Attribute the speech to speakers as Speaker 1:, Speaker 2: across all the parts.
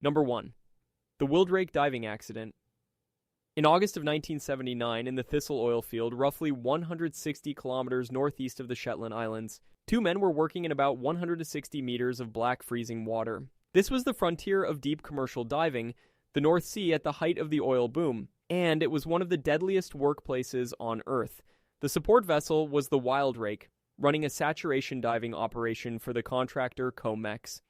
Speaker 1: Number 1. The Wildrake diving accident. In August of 1979, in the Thistle oil field, roughly 160 kilometers northeast of the Shetland Islands, two men were working in about 160 meters of black freezing water. This was the frontier of deep commercial diving, the North Sea at the height of the oil boom, and it was one of the deadliest workplaces on Earth. The support vessel was the Wildrake, running a saturation diving operation for the contractor Comex.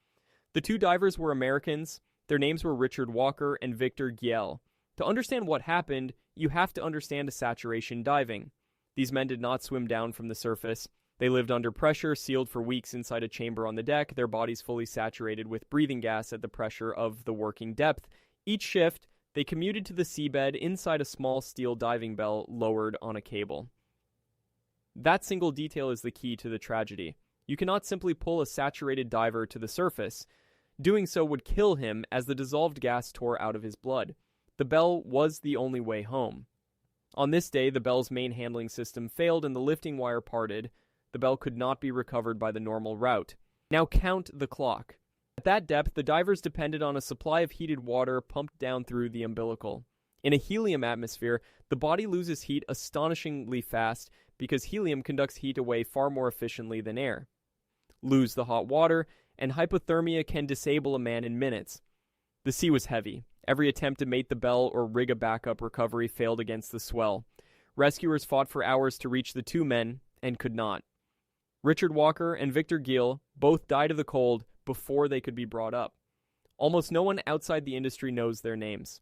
Speaker 1: The two divers were Americans. Their names were Richard Walker and Victor Giel. To understand what happened, you have to understand saturation diving. These men did not swim down from the surface. They lived under pressure, sealed for weeks inside a chamber on the deck, their bodies fully saturated with breathing gas at the pressure of the working depth. Each shift, they commuted to the seabed inside a small steel diving bell lowered on a cable. That single detail is the key to the tragedy. You cannot simply pull a saturated diver to the surface. Doing so would kill him as the dissolved gas tore out of his blood. The bell was the only way home. On this day, the bell's main handling system failed and the lifting wire parted. The bell could not be recovered by the normal route. Now count the clock. At that depth, the divers depended on a supply of heated water pumped down through the umbilical. In a helium atmosphere, the body loses heat astonishingly fast because helium conducts heat away far more efficiently than air. Lose the hot water, and hypothermia can disable a man in minutes. The sea was heavy. Every attempt to mate the bell or rig a backup recovery failed against the swell. Rescuers fought for hours to reach the two men and could not. Richard Walker and Victor Giel both died of the cold before they could be brought up. Almost no one outside the industry knows their names.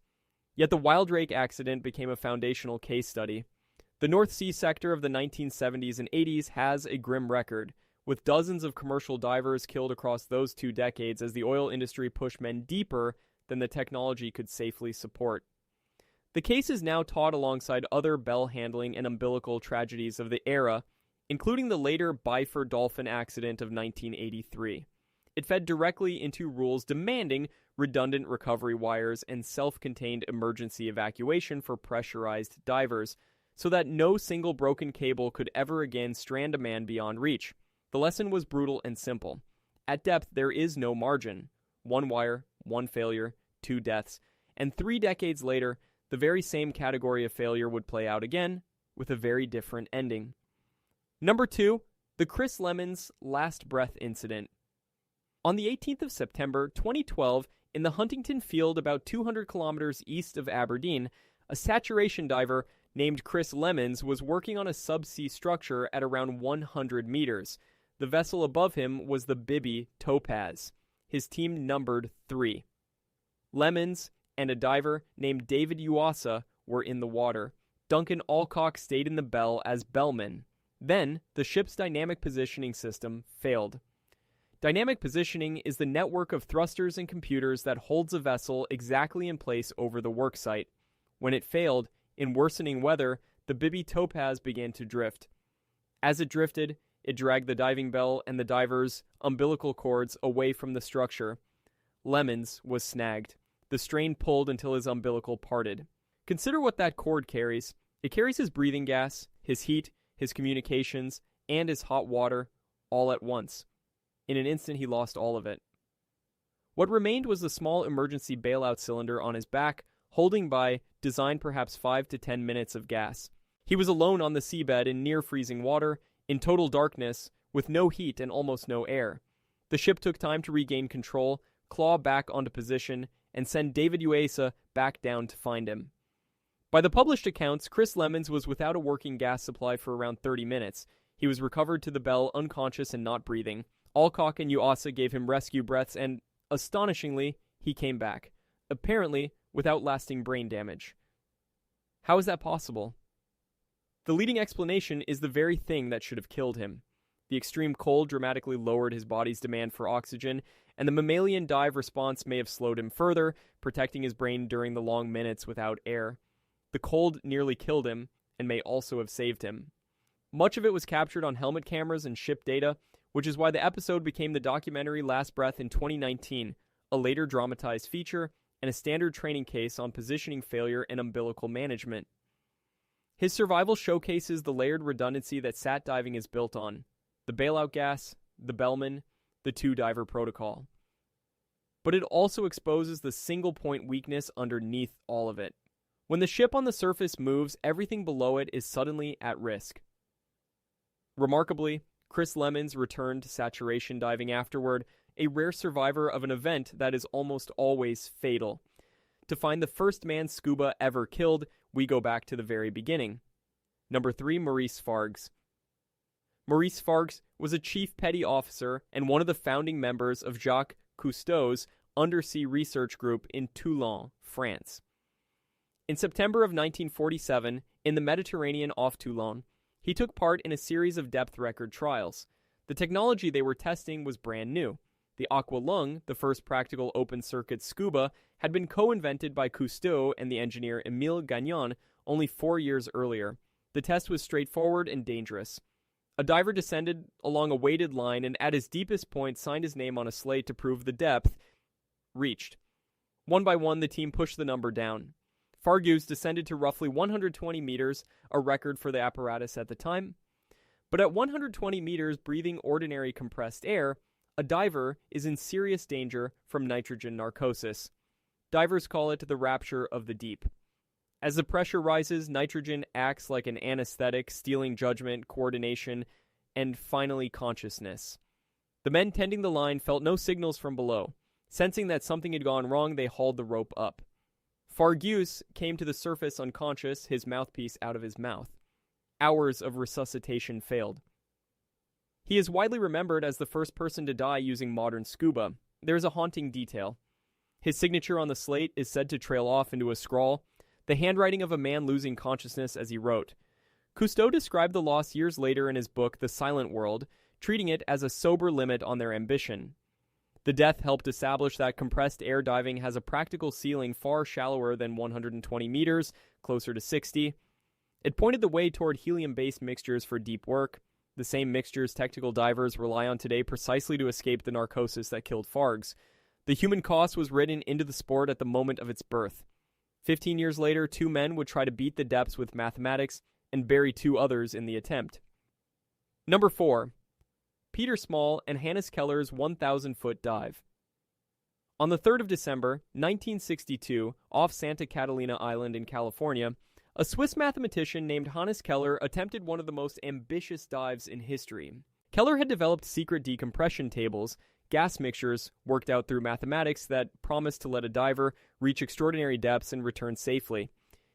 Speaker 1: Yet the Wildrake accident became a foundational case study. The North Sea sector of the 1970s and 80s has a grim record, with dozens of commercial divers killed across those 2 decades as the oil industry pushed men deeper than the technology could safely support. The case is now taught alongside other bell handling and umbilical tragedies of the era, including the later Byford Dolphin accident of 1983. It fed directly into rules demanding redundant recovery wires and self-contained emergency evacuation for pressurized divers, so that no single broken cable could ever again strand a man beyond reach. The lesson was brutal and simple. At depth, there is no margin. 1 wire, 1 failure, 2 deaths, and 3 decades later, the very same category of failure would play out again, with a very different ending. Number 2, the Chris Lemons last breath incident. On the 18th of September 2012, in the Huntington Field about 200 kilometers east of Aberdeen, a saturation diver named Chris Lemons was working on a subsea structure at around 100 meters. The vessel above him was the Bibi Topaz. His team numbered 3. Lemons and a diver named David Uasa were in the water. Duncan Alcock stayed in the bell as bellman. Then, the ship's dynamic positioning system failed. Dynamic positioning is the network of thrusters and computers that holds a vessel exactly in place over the worksite. When it failed, in worsening weather, the Bibi Topaz began to drift. As it drifted, it dragged the diving bell and the diver's umbilical cords away from the structure. Lemons was snagged. The strain pulled until his umbilical parted. Consider what that cord carries. It carries his breathing gas, his heat, his communications, and his hot water, all at once. In an instant, he lost all of it. What remained was the small emergency bailout cylinder on his back, holding by, designed perhaps 5 to 10 minutes of gas. He was alone on the seabed in near freezing water, in total darkness, with no heat and almost no air. The ship took time to regain control, claw back onto position, and send David Uasa back down to find him. By the published accounts, Chris Lemons was without a working gas supply for around 30 minutes. He was recovered to the bell unconscious and not breathing. Alcock and Uasa gave him rescue breaths and, astonishingly, he came back. Apparently, without lasting brain damage. How is that possible? The leading explanation is the very thing that should have killed him. The extreme cold dramatically lowered his body's demand for oxygen, and the mammalian dive response may have slowed him further, protecting his brain during the long minutes without air. The cold nearly killed him, and may also have saved him. Much of it was captured on helmet cameras and ship data, which is why the episode became the documentary Last Breath in 2019, a later dramatized feature, and a standard training case on positioning failure and umbilical management. His survival showcases the layered redundancy that sat diving is built on: the bailout gas, the bellman, the 2-diver protocol. but it also exposes the single-point weakness underneath all of it. When the ship on the surface moves, everything below it is suddenly at risk. Remarkably, Chris Lemons returned to saturation diving afterward, a rare survivor of an event that is almost always fatal. To find the first man Scuba ever killed, we go back to the very beginning. Number 3, Maurice Fargues. Maurice Fargues was a chief petty officer and one of the founding members of Jacques Cousteau's undersea research group in Toulon, France. In September of 1947, in the Mediterranean off Toulon, he took part in a series of depth record trials. The technology they were testing was brand new. The Aqua Lung, the first practical open-circuit scuba, had been co-invented by Cousteau and the engineer Émile Gagnon only 4 years earlier. The test was straightforward and dangerous. A diver descended along a weighted line and at his deepest point signed his name on a slate to prove the depth reached. One by one, the team pushed the number down. Fargues descended to roughly 120 meters, a record for the apparatus at the time. But at 120 meters breathing ordinary compressed air, a diver is in serious danger from nitrogen narcosis. Divers call it the rapture of the deep. As the pressure rises, nitrogen acts like an anesthetic, stealing judgment, coordination, and finally consciousness. The men tending the line felt no signals from below. Sensing that something had gone wrong, they hauled the rope up. Fargues came to the surface unconscious, his mouthpiece out of his mouth. Hours of resuscitation failed. He is widely remembered as the first person to die using modern scuba. There is a haunting detail. His signature on the slate is said to trail off into a scrawl, the handwriting of a man losing consciousness as he wrote. Cousteau described the loss years later in his book The Silent World, treating it as a sober limit on their ambition. The death helped establish that compressed air diving has a practical ceiling far shallower than 120 meters, closer to 60. It pointed the way toward helium-based mixtures for deep work, the same mixtures technical divers rely on today precisely to escape the narcosis that killed Fargues. The human cost was written into the sport at the moment of its birth. 15 years later, 2 men would try to beat the depths with mathematics and bury 2 others in the attempt. Number 4. Peter Small and Hannes Keller's 1,000-foot dive. On the 3rd of December, 1962, off Santa Catalina Island in California, a Swiss mathematician named Hannes Keller attempted one of the most ambitious dives in history. Keller had developed secret decompression tables, gas mixtures worked out through mathematics that promised to let a diver reach extraordinary depths and return safely.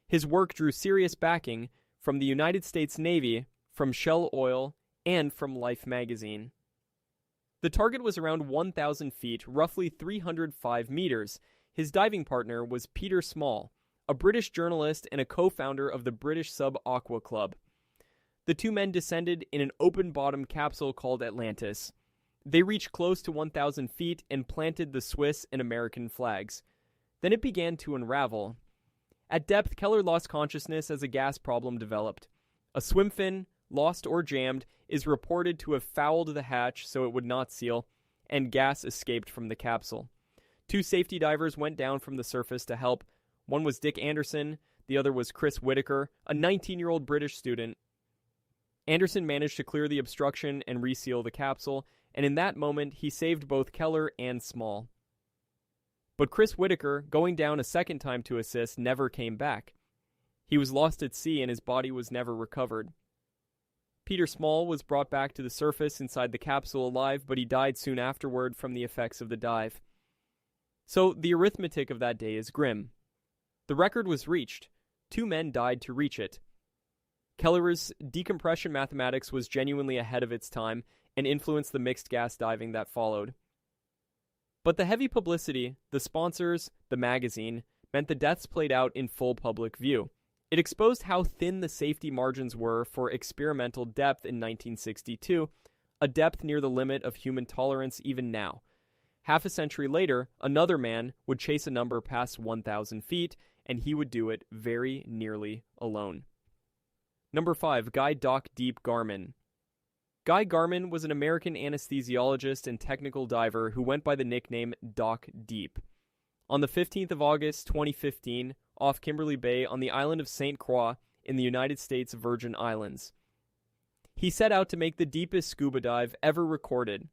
Speaker 1: His work drew serious backing from the United States Navy, from Shell Oil, and from Life magazine. The target was around 1,000 feet, roughly 305 meters. His diving partner was Peter Small, a British journalist and a co-founder of the British Sub-Aqua Club. The 2 men descended in an open-bottom capsule called Atlantis. They reached close to 1,000 feet and planted the Swiss and American flags. Then it began to unravel. At depth, Keller lost consciousness as a gas problem developed. A swim fin, lost or jammed, is reported to have fouled the hatch so it would not seal, and gas escaped from the capsule. 2 safety divers went down from the surface to help. One was Dick Anderson, the other was Chris Whittaker, a 19-year-old British student. Anderson managed to clear the obstruction and reseal the capsule, and in that moment he saved both Keller and Small. But Chris Whittaker, going down a second time to assist, never came back. He was lost at sea and his body was never recovered. Peter Small was brought back to the surface inside the capsule alive, but he died soon afterward from the effects of the dive. So the arithmetic of that day is grim. The record was reached. 2 men died to reach it. Keller's decompression mathematics was genuinely ahead of its time and influenced the mixed gas diving that followed. But the heavy publicity, the sponsors, the magazine, meant the deaths played out in full public view. It exposed how thin the safety margins were for experimental depth in 1962, a depth near the limit of human tolerance even now. Half a century later, another man would chase a number past 1,000 feet, and he would do it very nearly alone. Number 5, Guy Doc Deep Garman. Guy Garman was an American anesthesiologist and technical diver who went by the nickname Doc Deep. On the 15th of August 2015, off Kimberly Bay on the island of St. Croix in the United States Virgin Islands, he set out to make the deepest scuba dive ever recorded.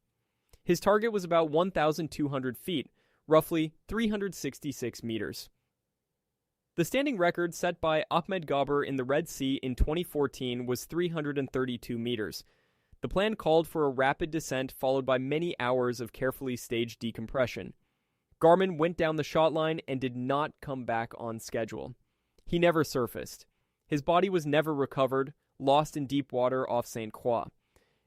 Speaker 1: His target was about 1,200 feet, roughly 366 meters. The standing record set by Ahmed Gabr in the Red Sea in 2014 was 332 meters. The plan called for a rapid descent followed by many hours of carefully staged decompression. Garman went down the shot line and did not come back on schedule. He never surfaced. His body was never recovered, lost in deep water off St. Croix.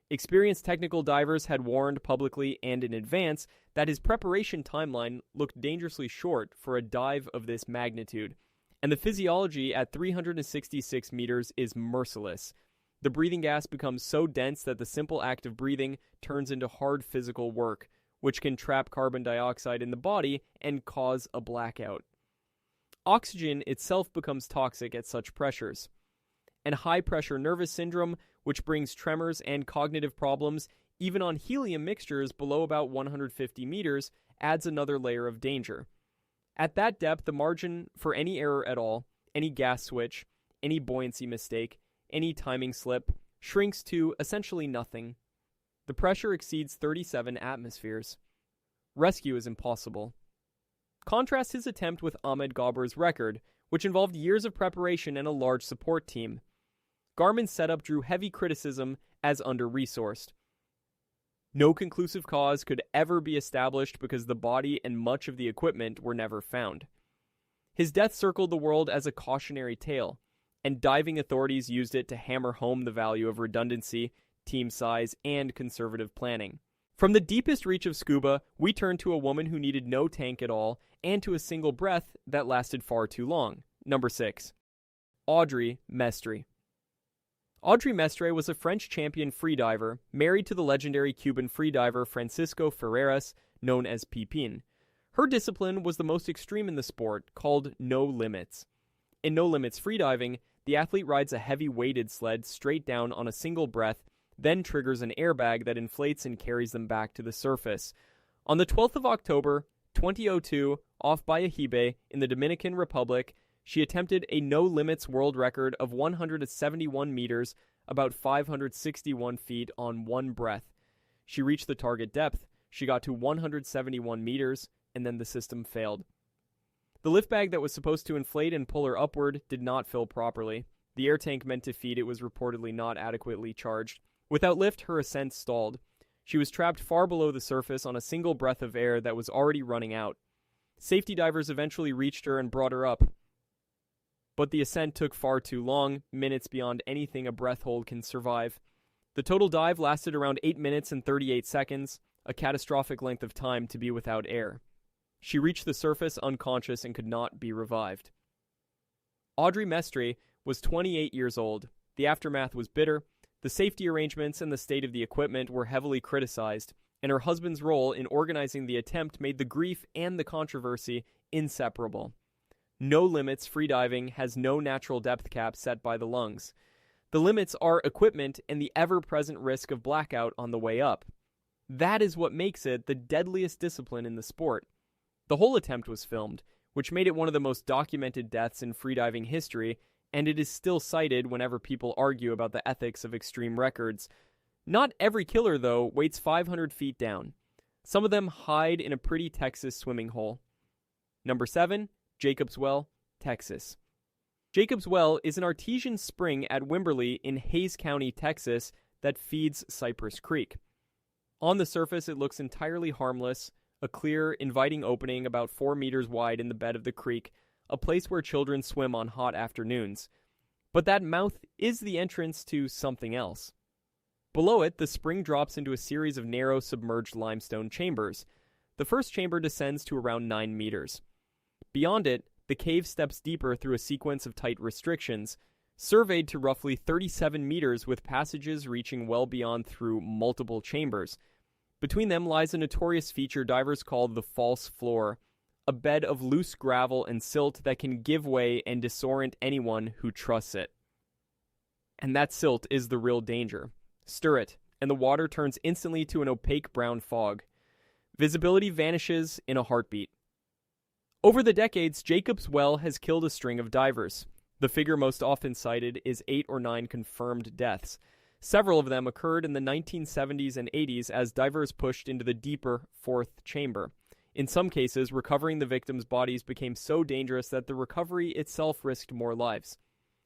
Speaker 1: Experienced technical divers had warned publicly and in advance that his preparation timeline looked dangerously short for a dive of this magnitude, and the physiology at 366 meters is merciless. The breathing gas becomes so dense that the simple act of breathing turns into hard physical work, which can trap carbon dioxide in the body and cause a blackout. Oxygen itself becomes toxic at such pressures. And high-pressure nervous syndrome, which brings tremors and cognitive problems, even on helium mixtures below about 150 meters, adds another layer of danger. At that depth, the margin for any error at all, any gas switch, any buoyancy mistake, any timing slip, shrinks to essentially nothing. The pressure exceeds 37 atmospheres. Rescue is impossible. Contrast his attempt with Ahmed Gabr's record, which involved years of preparation and a large support team. Garman's setup drew heavy criticism as under-resourced. No conclusive cause could ever be established because the body and much of the equipment were never found. His death circled the world as a cautionary tale, and diving authorities used it to hammer home the value of redundancy, team size, and conservative planning. From the deepest reach of Scuba, we turn to a woman who needed no tank at all, and to a single breath that lasted far too long. Number 6. Audrey Mestre. Audrey Mestre was a French champion freediver, married to the legendary Cuban freediver Francisco Ferreras, known as Pipin. Her discipline was the most extreme in the sport, called no limits. In no limits freediving, the athlete rides a heavy weighted sled straight down on a single breath, then triggers an airbag that inflates and carries them back to the surface. On the 12th of October, 2002, off Bayahibe in the Dominican Republic, she attempted a no-limits world record of 171 meters, about 561 feet on one breath. She reached the target depth. She got to 171 meters, and then the system failed. The lift bag that was supposed to inflate and pull her upward did not fill properly. The air tank meant to feed it was reportedly not adequately charged. Without lift, her ascent stalled. She was trapped far below the surface on a single breath of air that was already running out. Safety divers eventually reached her and brought her up. But the ascent took far too long, minutes beyond anything a breath hold can survive. The total dive lasted around 8 minutes and 38 seconds, a catastrophic length of time to be without air. She reached the surface unconscious and could not be revived. Audrey Mestre was 28 years old. The aftermath was bitter. The safety arrangements and the state of the equipment were heavily criticized, and her husband's role in organizing the attempt made the grief and the controversy inseparable. No limits freediving has no natural depth cap set by the lungs. The limits are equipment and the ever-present risk of blackout on the way up. That is what makes it the deadliest discipline in the sport. The whole attempt was filmed, which made it one of the most documented deaths in freediving history, and it is still cited whenever people argue about the ethics of extreme records. Not every killer, though, waits 500 feet down. Some of them hide in a pretty Texas swimming hole. Number 7, Jacob's Well, Texas. Jacob's Well is an artesian spring at Wimberley in Hays County, Texas, that feeds Cypress Creek. On the surface, it looks entirely harmless, a clear, inviting opening about 4 meters wide in the bed of the creek, a place where children swim on hot afternoons. But that mouth is the entrance to something else. Below it, the spring drops into a series of narrow submerged limestone chambers. The first chamber descends to around 9 meters. Beyond it, the cave steps deeper through a sequence of tight restrictions, surveyed to roughly 37 meters with passages reaching well beyond through multiple chambers. Between them lies a notorious feature divers call the false floor, a bed of loose gravel and silt that can give way and disorient anyone who trusts it. And that silt is the real danger. Stir it, and the water turns instantly to an opaque brown fog. Visibility vanishes in a heartbeat. Over the decades, Jacob's Well has killed a string of divers. The figure most often cited is 8 or 9 confirmed deaths. Several of them occurred in the 1970s and 80s as divers pushed into the deeper fourth chamber. In some cases, recovering the victims' bodies became so dangerous that the recovery itself risked more lives.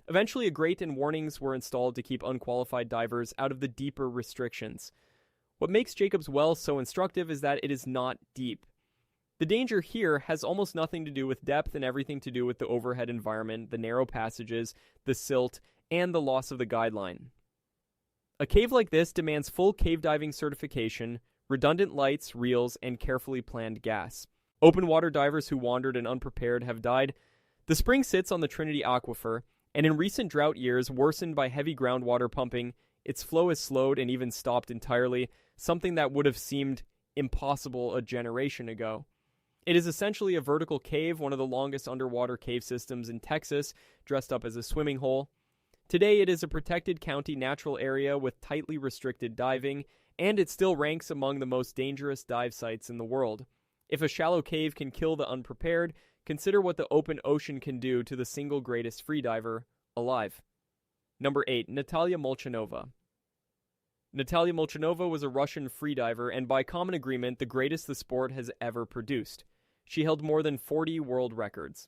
Speaker 1: Eventually, a grate and warnings were installed to keep unqualified divers out of the deeper restrictions. What makes Jacob's Well so instructive is that it is not deep. The danger here has almost nothing to do with depth and everything to do with the overhead environment, the narrow passages, the silt, and the loss of the guideline. A cave like this demands full cave diving certification, redundant lights, reels, and carefully planned gas. Open water divers who wandered and unprepared have died. The spring sits on the Trinity Aquifer, and in recent drought years, worsened by heavy groundwater pumping, its flow has slowed and even stopped entirely, something that would have seemed impossible a generation ago. It is essentially a vertical cave, one of the longest underwater cave systems in Texas, dressed up as a swimming hole. Today, it is a protected county natural area with tightly restricted diving, and it still ranks among the most dangerous dive sites in the world. If a shallow cave can kill the unprepared, consider what the open ocean can do to the single greatest freediver alive. Number 8. Natalia Molchanova. Natalia Molchanova was a Russian freediver and by common agreement the greatest the sport has ever produced. She held more than 40 world records.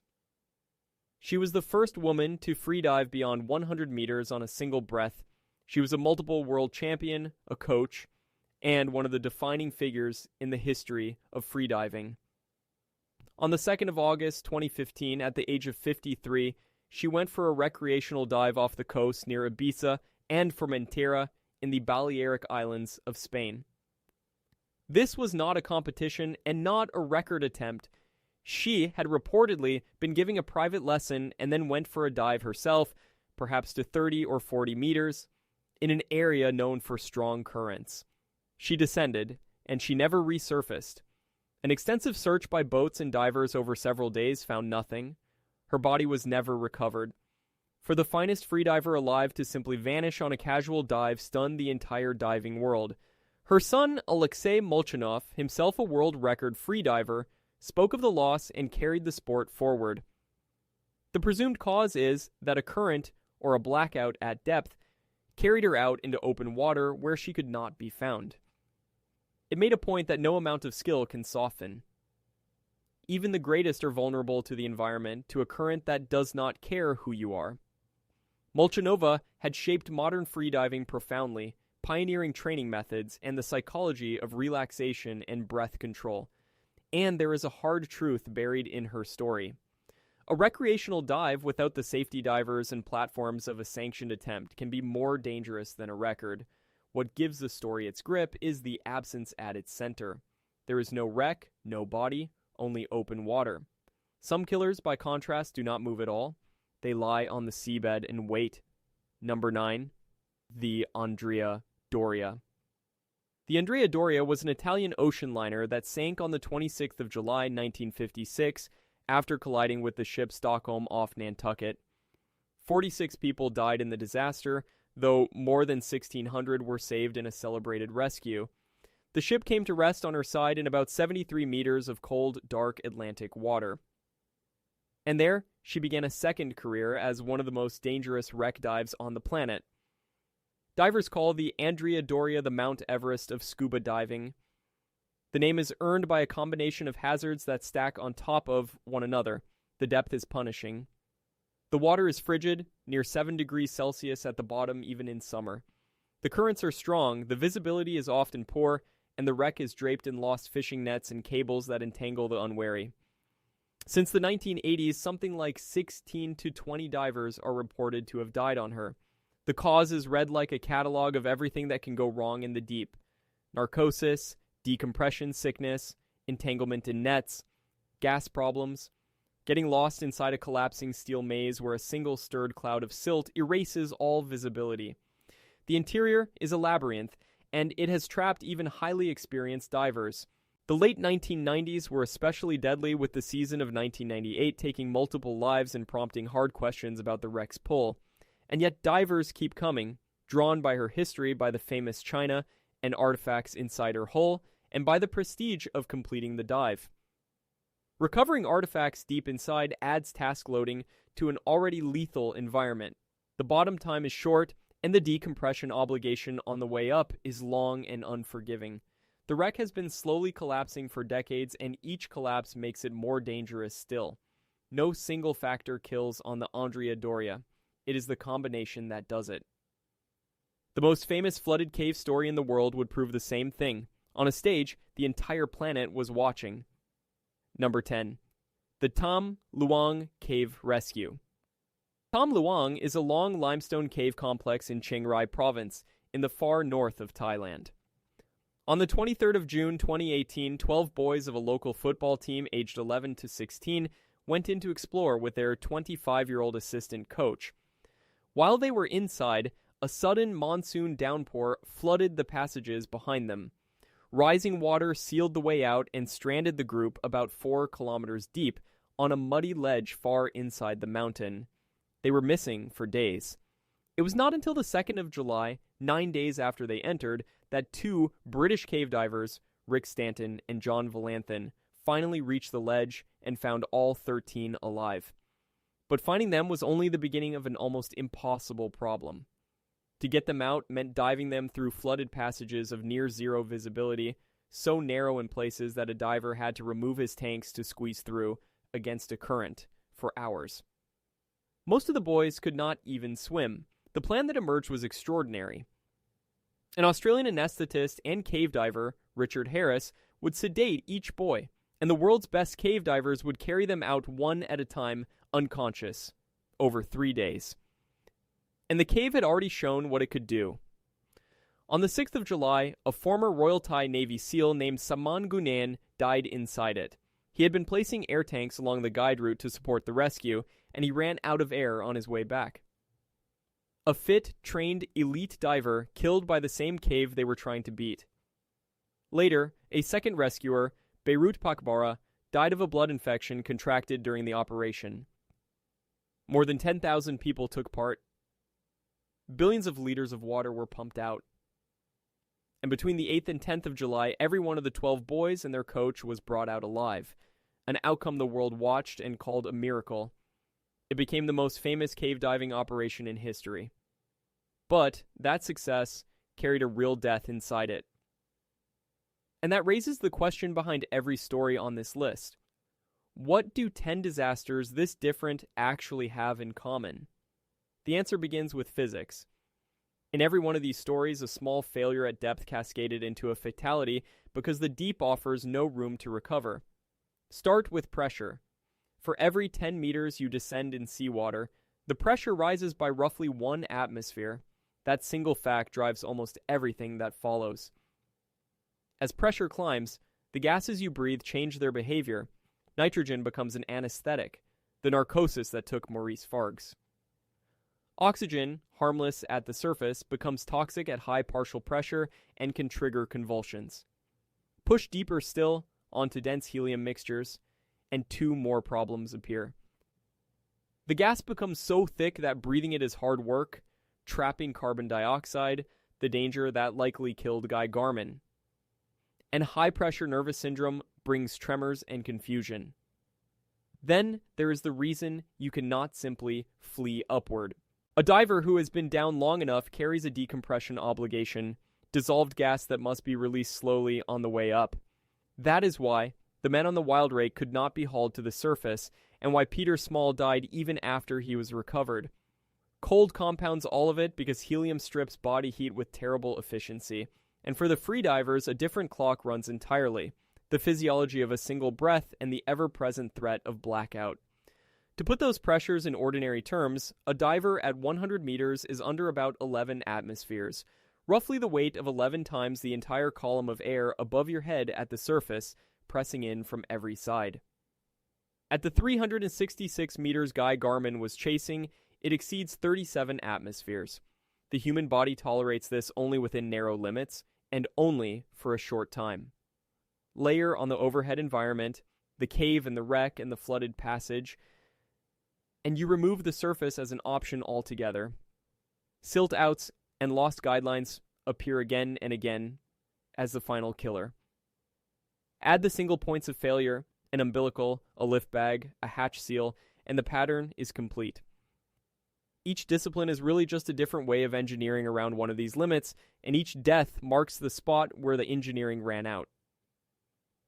Speaker 1: She was the first woman to freedive beyond 100 meters on a single breath. She was a multiple world champion, a coach, and one of the defining figures in the history of freediving. On the 2nd of August 2015, at the age of 53, she went for a recreational dive off the coast near Ibiza and Formentera in the Balearic Islands of Spain. This was not a competition and not a record attempt. She had reportedly been giving a private lesson and then went for a dive herself, perhaps to 30 or 40 meters, in an area known for strong currents. She descended, and she never resurfaced. An extensive search by boats and divers over several days found nothing. Her body was never recovered. For the finest freediver alive to simply vanish on a casual dive stunned the entire diving world. Her son, Alexei Molchanov, himself a world record freediver, spoke of the loss and carried the sport forward. The presumed cause is that a current, or a blackout at depth, carried her out into open water where she could not be found. It made a point that no amount of skill can soften. Even the greatest are vulnerable to the environment, to a current that does not care who you are. Molchanova had shaped modern freediving profoundly, pioneering training methods and the psychology of relaxation and breath control. And there is a hard truth buried in her story. A recreational dive without the safety divers and platforms of a sanctioned attempt can be more dangerous than a record. What gives the story its grip is the absence at its center. There is no wreck, no body, only open water. Some killers, by contrast, do not move at all. They lie on the seabed and wait. Number 9. The Andrea Doria. The Andrea Doria was an Italian ocean liner that sank on the 26th of July 1956 after colliding with the ship Stockholm off Nantucket. 46 people died in the disaster, though more than 1,600 were saved in a celebrated rescue. The ship came to rest on her side in about 73 meters of cold, dark Atlantic water. And there, she began a second career as one of the most dangerous wreck dives on the planet. Divers call the Andrea Doria the Mount Everest of scuba diving. The name is earned by a combination of hazards that stack on top of one another. The depth is punishing. The water is frigid, near 7 degrees Celsius at the bottom even in summer. The currents are strong, the visibility is often poor, and the wreck is draped in lost fishing nets and cables that entangle the unwary. Since the 1980s, something like 16 to 20 divers are reported to have died on her. The cause is read like a catalog of everything that can go wrong in the deep. Narcosis, decompression sickness, entanglement in nets, gas problems, getting lost inside a collapsing steel maze where a single stirred cloud of silt erases all visibility. The interior is a labyrinth, and it has trapped even highly experienced divers. The late 1990s were especially deadly, with the season of 1998 taking multiple lives and prompting hard questions about the wreck's pull. And yet divers keep coming, drawn by her history, by the famous china and artifacts inside her hull, and by the prestige of completing the dive. Recovering artifacts deep inside adds task loading to an already lethal environment. The bottom time is short, and the decompression obligation on the way up is long and unforgiving. The wreck has been slowly collapsing for decades, and each collapse makes it more dangerous still. No single factor kills on the Andrea Doria. It is the combination that does it. The most famous flooded cave story in the world would prove the same thing. On a stage, the entire planet was watching. Number 10. The Tham Luang Cave Rescue. Tham Luang is a long limestone cave complex in Chiang Rai Province, in the far north of Thailand. On the 23rd of June 2018, 12 boys of a local football team aged 11 to 16 went in to explore with their 25-year-old assistant coach. While they were inside, a sudden monsoon downpour flooded the passages behind them. Rising water sealed the way out and stranded the group about 4 kilometers deep on a muddy ledge far inside the mountain. They were missing for days. It was not until the 2nd of July, 9 days after they entered, that 2 British cave divers, Rick Stanton and John Valanthan, finally reached the ledge and found all 13 alive. But finding them was only the beginning of an almost impossible problem. To get them out meant diving them through flooded passages of near-zero visibility, so narrow in places that a diver had to remove his tanks to squeeze through against a current for hours. Most of the boys could not even swim. The plan that emerged was extraordinary. An Australian anesthetist and cave diver, Richard Harris, would sedate each boy, and the world's best cave divers would carry them out one at a time, unconscious, over 3 days. And the cave had already shown what it could do. On the 6th of July, a former Royal Thai Navy SEAL named Saman Gunan died inside it. He had been placing air tanks along the guide route to support the rescue, and he ran out of air on his way back. A fit, trained, elite diver killed by the same cave they were trying to beat. Later, a second rescuer, Beirut Pakbara, died of a blood infection contracted during the operation. More than 10,000 people took part. Billions of liters of water were pumped out. And between the 8th and 10th of July, every one of the 12 boys and their coach was brought out alive, an outcome the world watched and called a miracle. It became the most famous cave diving operation in history. But that success carried a real death inside it. And that raises the question behind every story on this list. What do 10 disasters this different actually have in common? The answer begins with physics. In every one of these stories, a small failure at depth cascaded into a fatality because the deep offers no room to recover. Start with pressure. For every 10 meters you descend in seawater, the pressure rises by roughly 1 atmosphere. That single fact drives almost everything that follows. As pressure climbs, the gases you breathe change their behavior. Nitrogen becomes an anesthetic, the narcosis that took Maurice Fargues. Oxygen, harmless at the surface, becomes toxic at high partial pressure and can trigger convulsions. Push deeper still onto dense helium mixtures, and 2 more problems appear. The gas becomes so thick that breathing it is hard work, trapping carbon dioxide, the danger that likely killed Guy Garman. And high-pressure nervous syndrome brings tremors and confusion. Then there is the reason you cannot simply flee upward. A diver who has been down long enough carries a decompression obligation, dissolved gas that must be released slowly on the way up. That is why the men on the Wildrake could not be hauled to the surface, and why Peter Small died even after he was recovered. Cold compounds all of it because helium strips body heat with terrible efficiency. And for the freedivers, a different clock runs entirely, the physiology of a single breath and the ever-present threat of blackout. To put those pressures in ordinary terms, a diver at 100 meters is under about 11 atmospheres, roughly the weight of 11 times the entire column of air above your head at the surface, pressing in from every side. At the 366 meters Guy Garman was chasing, it exceeds 37 atmospheres. The human body tolerates this only within narrow limits, and only for a short time. Layer on the overhead environment, the cave and the wreck and the flooded passage, and you remove the surface as an option altogether. Silt outs and lost guidelines appear again and again as the final killer. Add the single points of failure, an umbilical, a lift bag, a hatch seal, and the pattern is complete. Each discipline is really just a different way of engineering around one of these limits, and each death marks the spot where the engineering ran out.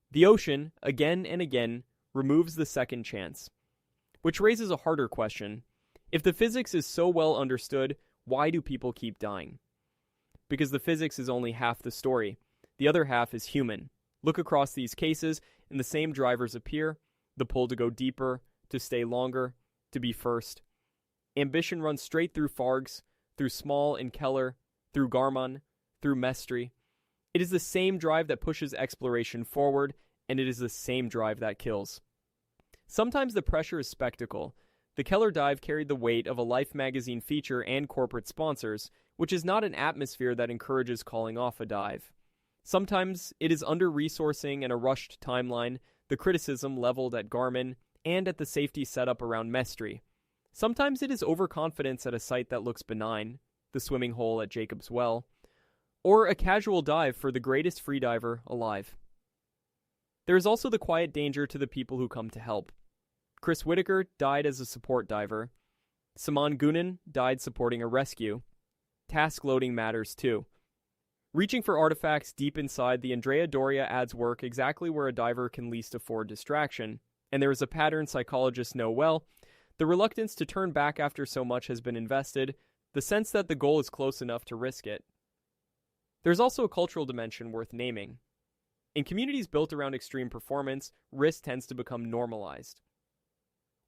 Speaker 1: The ocean, again and again, removes the second chance. Which raises a harder question. If the physics is so well understood, why do people keep dying? Because the physics is only half the story. The other half is human. Look across these cases, and the same drivers appear: the pull to go deeper, to stay longer, to be first. Ambition runs straight through Fargues, through Small and Keller, through Garman, through Mestre. It is the same drive that pushes exploration forward, and it is the same drive that kills. Sometimes the pressure is spectacle. The Keller dive carried the weight of a Life magazine feature and corporate sponsors, which is not an atmosphere that encourages calling off a dive. Sometimes it is under-resourcing and a rushed timeline, the criticism leveled at Garman, and at the safety setup around Mestre. Sometimes it is overconfidence at a site that looks benign, the swimming hole at Jacob's Well, or a casual dive for the greatest freediver alive. There is also the quiet danger to the people who come to help. Chris Whittaker died as a support diver. Saman Gunan died supporting a rescue. Task loading matters too. Reaching for artifacts deep inside, the Andrea Doria adds work exactly where a diver can least afford distraction, and there is a pattern psychologists know well: the reluctance to turn back after so much has been invested, the sense that the goal is close enough to risk it. There's also a cultural dimension worth naming. In communities built around extreme performance, risk tends to become normalized.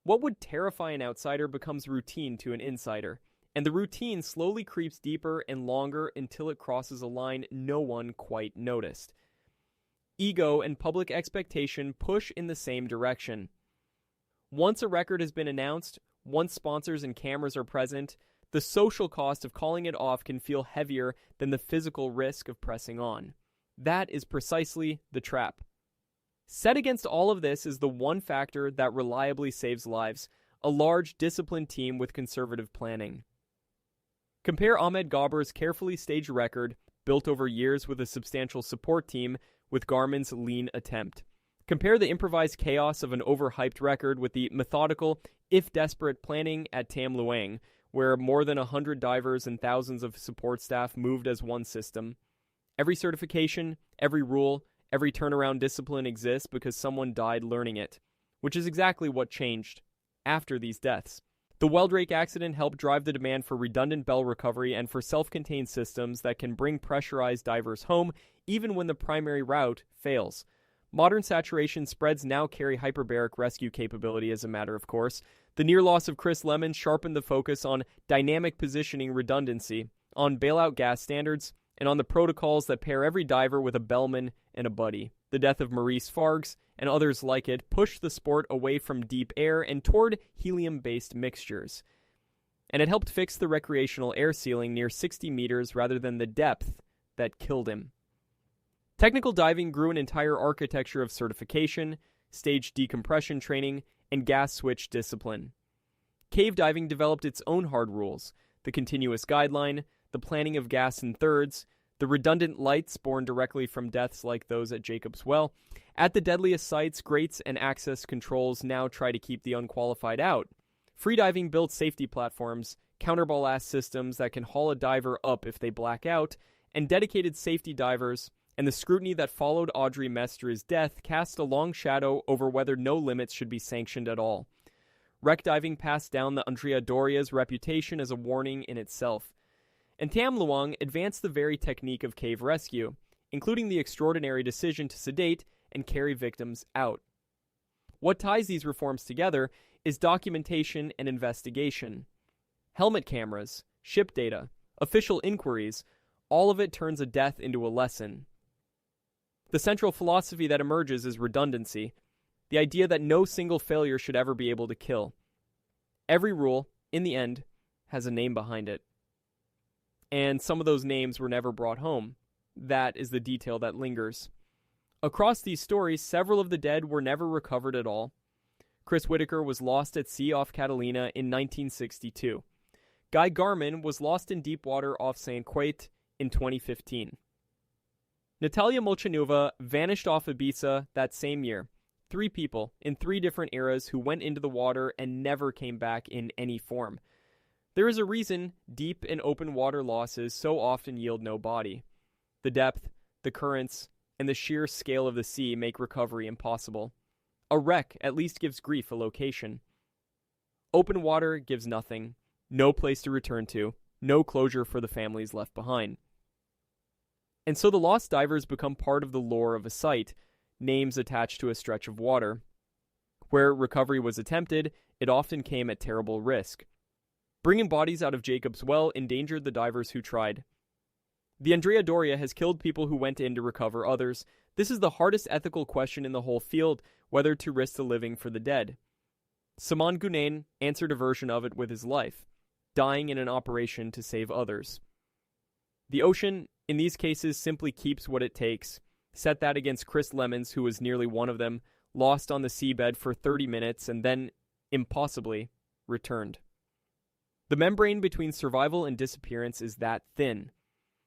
Speaker 1: What would terrify an outsider becomes routine to an insider, and the routine slowly creeps deeper and longer until it crosses a line no one quite noticed. Ego and public expectation push in the same direction. Once a record has been announced, once sponsors and cameras are present, the social cost of calling it off can feel heavier than the physical risk of pressing on. That is precisely the trap. Set against all of this is the one factor that reliably saves lives: a large, disciplined team with conservative planning. Compare Ahmed Gabbar's carefully staged record, built over years with a substantial support team, with Garman's lean attempt. Compare the improvised chaos of an overhyped record with the methodical, if desperate, planning at Tham Luang, where more than 100 divers and thousands of support staff moved as one system. Every certification, every rule, every turnaround discipline exists because someone died learning it, which is exactly what changed after these deaths. The Wildrake accident helped drive the demand for redundant bell recovery and for self-contained systems that can bring pressurized divers home even when the primary route fails. Modern saturation spreads now carry hyperbaric rescue capability as a matter of course. The near loss of Chris Lemon sharpened the focus on dynamic positioning redundancy, on bailout gas standards, and on the protocols that pair every diver with a bellman and a buddy. The death of Maurice Fargues and others like it pushed the sport away from deep air and toward helium-based mixtures. And it helped fix the recreational air ceiling near 60 meters rather than the depth that killed him. Technical diving grew an entire architecture of certification, staged decompression training, and gas switch discipline. Cave diving developed its own hard rules: the continuous guideline, the planning of gas in thirds, the redundant lights born directly from deaths like those at Jacob's Well. At the deadliest sites, grates and access controls now try to keep the unqualified out. Freediving built safety platforms, counterballast systems that can haul a diver up if they black out, and dedicated safety divers, and the scrutiny that followed Audrey Mestre's death cast a long shadow over whether no limits should be sanctioned at all. Wreck diving passed down the Andrea Doria's reputation as a warning in itself. And Tham Luang advanced the very technique of cave rescue, including the extraordinary decision to sedate and carry victims out. What ties these reforms together is documentation and investigation. Helmet cameras, ship data, official inquiries, all of it turns a death into a lesson. The central philosophy that emerges is redundancy, the idea that no single failure should ever be able to kill. Every rule, in the end, has a name behind it. And some of those names were never brought home. That is the detail that lingers. Across these stories, several of the dead were never recovered at all. Chris Whittaker was lost at sea off Catalina in 1962. Guy Garman was lost in deep water off St. Quate in 2015. Natalia Molchanova vanished off Ibiza that same year. 3 people in 3 different eras who went into the water and never came back in any form. There is a reason deep and open water losses so often yield no body. The depth, the currents, and the sheer scale of the sea make recovery impossible. A wreck at least gives grief a location. Open water gives nothing, no place to return to, no closure for the families left behind. And so the lost divers become part of the lore of a site, names attached to a stretch of water. Where recovery was attempted, it often came at terrible risk. Bringing bodies out of Jacob's Well endangered the divers who tried. The Andrea Doria has killed people who went in to recover others. This is the hardest ethical question in the whole field, whether to risk the living for the dead. Saman Gunain answered a version of it with his life, dying in an operation to save others. The ocean, in these cases, simply keeps what it takes. Set that against Chris Lemons, who was nearly one of them, lost on the seabed for 30 minutes and then, impossibly, returned. The membrane between survival and disappearance is that thin.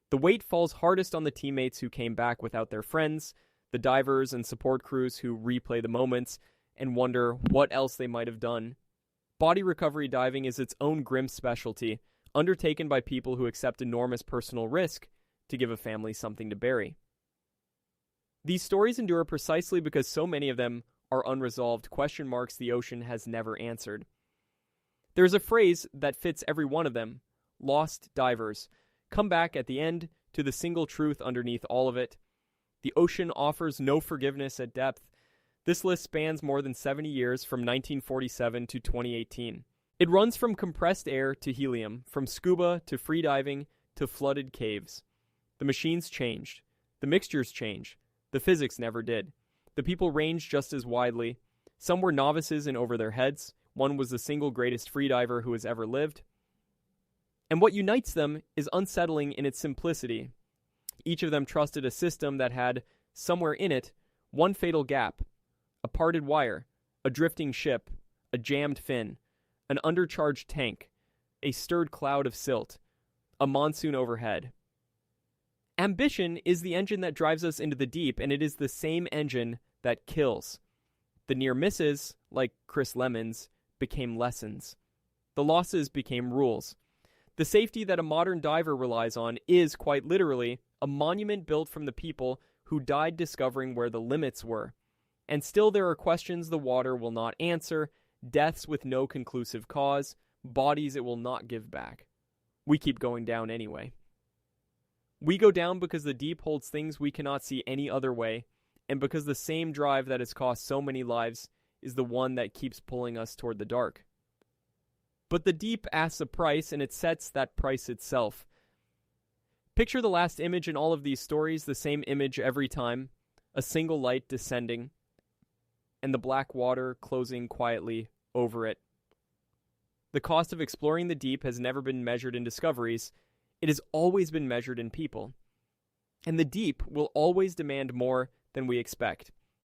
Speaker 1: The weight falls hardest on the teammates who came back without their friends, the divers and support crews who replay the moments and wonder what else they might have done. Body recovery diving is its own grim specialty, undertaken by people who accept enormous personal risk to give a family something to bury. These stories endure precisely because so many of them are unresolved question marks the ocean has never answered. There is a phrase that fits every one of them: lost divers. Come back at the end to the single truth underneath all of it. The ocean offers no forgiveness at depth. This list spans more than 70 years, from 1947 to 2018. It runs from compressed air to helium, from scuba to freediving to flooded caves. The machines changed. The mixtures changed. The physics never did. The people ranged just as widely. Some were novices in over their heads. One was the single greatest freediver who has ever lived. And what unites them is unsettling in its simplicity. Each of them trusted a system that had, somewhere in it, one fatal gap: a parted wire, a drifting ship, a jammed fin, an undercharged tank, a stirred cloud of silt, a monsoon overhead. Ambition is the engine that drives us into the deep, and it is the same engine that kills. The near misses, like Chris Lemons, became lessons. The losses became rules. The safety that a modern diver relies on is, quite literally, a monument built from the people who died discovering where the limits were. And still there are questions the water will not answer, deaths with no conclusive cause, bodies it will not give back. We keep going down anyway. We go down because the deep holds things we cannot see any other way, and because the same drive that has cost so many lives is the one that keeps pulling us toward the dark. But the deep asks a price, and it sets that price itself. Picture the last image in all of these stories, the same image every time: a single light descending, and the black water closing quietly over it. The cost of exploring the deep has never been measured in discoveries. It has always been measured in people. And the deep will always demand more than we expect.